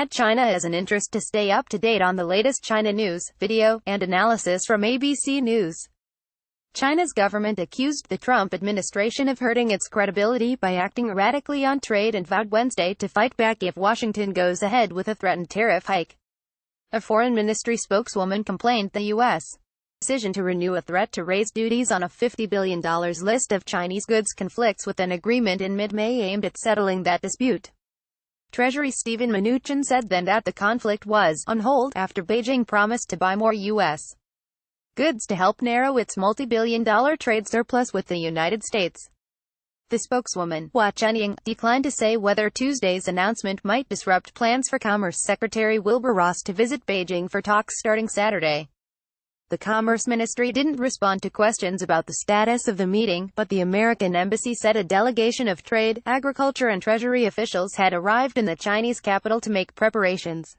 China has an interest to stay up to date on the latest China news, video, and analysis from ABC News. China's government accused the Trump administration of hurting its credibility by acting erratically on trade and vowed Wednesday to fight back if Washington goes ahead with a threatened tariff hike. A foreign ministry spokeswoman complained the U.S. decision to renew a threat to raise duties on a $50 billion list of Chinese goods conflicts with an agreement in mid-May aimed at settling that dispute. Treasury Steven Mnuchin said then that the conflict was on hold after Beijing promised to buy more U.S. goods to help narrow its multi-billion-dollar trade surplus with the United States. The spokeswoman, Hua Chunying, declined to say whether Tuesday's announcement might disrupt plans for Commerce Secretary Wilbur Ross to visit Beijing for talks starting Saturday. The Commerce Ministry didn't respond to questions about the status of the meeting, but the American embassy said a delegation of trade, agriculture and treasury officials had arrived in the Chinese capital to make preparations.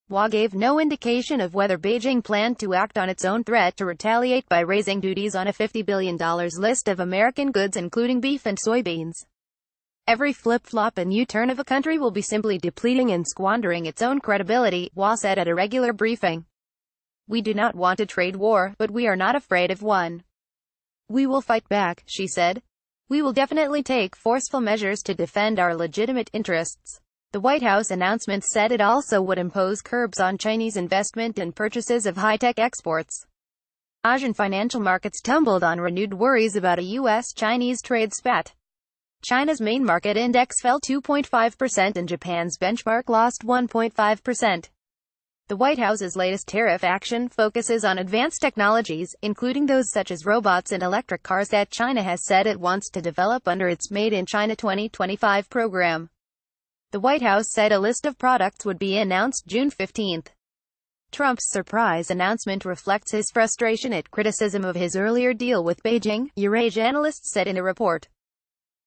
Hua gave no indication of whether Beijing planned to act on its own threat to retaliate by raising duties on a $50 billion list of American goods including beef and soybeans. Every flip-flop and U-turn of a country will be simply depleting and squandering its own credibility, Hua said at a regular briefing. We do not want a trade war, but we are not afraid of one. We will fight back, she said. We will definitely take forceful measures to defend our legitimate interests. The White House announcement said it also would impose curbs on Chinese investment and purchases of high-tech exports. Asian financial markets tumbled on renewed worries about a U.S.-Chinese trade spat. China's main market index fell 2.5% and Japan's benchmark lost 1.5%. The White House's latest tariff action focuses on advanced technologies, including those such as robots and electric cars that China has said it wants to develop under its Made in China 2025 program. The White House said a list of products would be announced June 15. Trump's surprise announcement reflects his frustration at criticism of his earlier deal with Beijing, Eurasia analysts said in a report.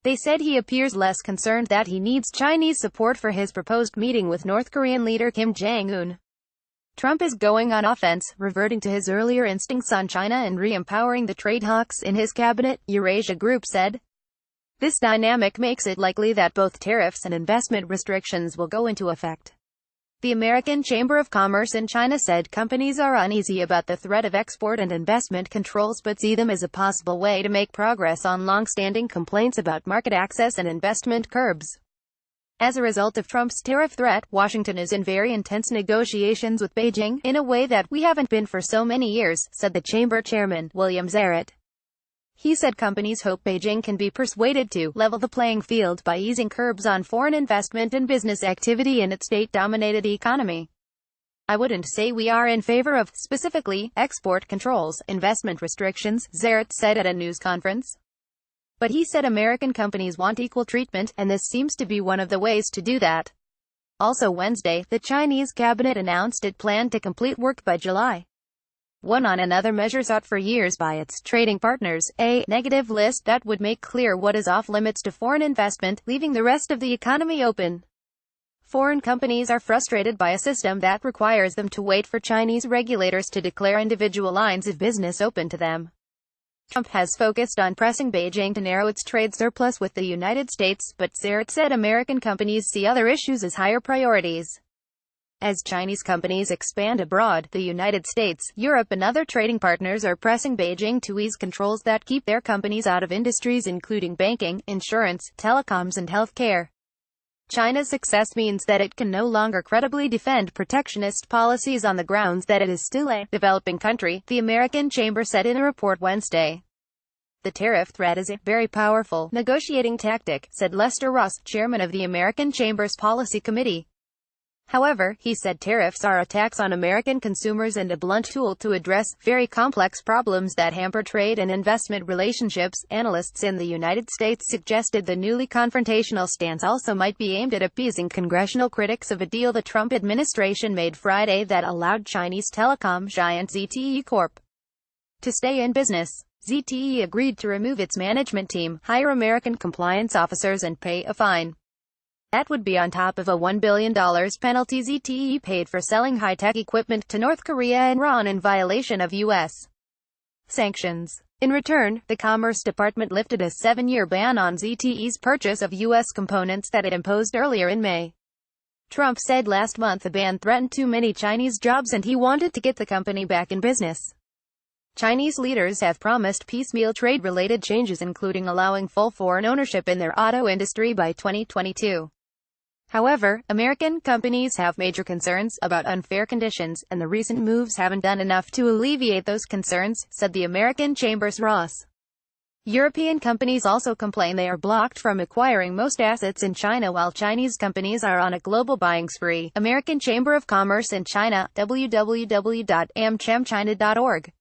They said he appears less concerned that he needs Chinese support for his proposed meeting with North Korean leader Kim Jong-un. Trump is going on offense, reverting to his earlier instincts on China and re-empowering the trade hawks in his cabinet, Eurasia Group said. This dynamic makes it likely that both tariffs and investment restrictions will go into effect. The American Chamber of Commerce in China said companies are uneasy about the threat of export and investment controls but see them as a possible way to make progress on long-standing complaints about market access and investment curbs. As a result of Trump's tariff threat, Washington is in very intense negotiations with Beijing, in a way that we haven't been for so many years, said the chamber chairman, William Zarrett. He said companies hope Beijing can be persuaded to level the playing field by easing curbs on foreign investment and business activity in its state-dominated economy. I wouldn't say we are in favor of, specifically, export controls, investment restrictions, Zarrett said at a news conference. But he said American companies want equal treatment, and this seems to be one of the ways to do that. Also Wednesday, the Chinese cabinet announced it planned to complete work by July 1 on another measure sought for years by its trading partners, a negative list that would make clear what is off-limits to foreign investment, leaving the rest of the economy open. Foreign companies are frustrated by a system that requires them to wait for Chinese regulators to declare individual lines of business open to them. Trump has focused on pressing Beijing to narrow its trade surplus with the United States, but Zarrett said American companies see other issues as higher priorities. As Chinese companies expand abroad, the United States, Europe and other trading partners are pressing Beijing to ease controls that keep their companies out of industries including banking, insurance, telecoms and healthcare. China's success means that it can no longer credibly defend protectionist policies on the grounds that it is still a developing country, the American Chamber said in a report Wednesday. The tariff threat is a very powerful negotiating tactic, said Lester Ross, chairman of the American Chamber's Policy Committee. However, he said tariffs are a tax on American consumers and a blunt tool to address very complex problems that hamper trade and investment relationships. Analysts in the United States suggested the newly confrontational stance also might be aimed at appeasing congressional critics of a deal the Trump administration made Friday that allowed Chinese telecom giant ZTE Corp. to stay in business. ZTE agreed to remove its management team, hire American compliance officers and pay a fine. That would be on top of a $1 billion penalty ZTE paid for selling high-tech equipment to North Korea and Iran in violation of U.S. sanctions. In return, the Commerce Department lifted a 7-year ban on ZTE's purchase of U.S. components that it imposed earlier in May. Trump said last month the ban threatened too many Chinese jobs and he wanted to get the company back in business. Chinese leaders have promised piecemeal trade-related changes, including allowing full foreign ownership in their auto industry by 2022. However, American companies have major concerns about unfair conditions, and the recent moves haven't done enough to alleviate those concerns, said the American Chamber's Ross. European companies also complain they are blocked from acquiring most assets in China while Chinese companies are on a global buying spree. American Chamber of Commerce in China, www.amchamchina.org.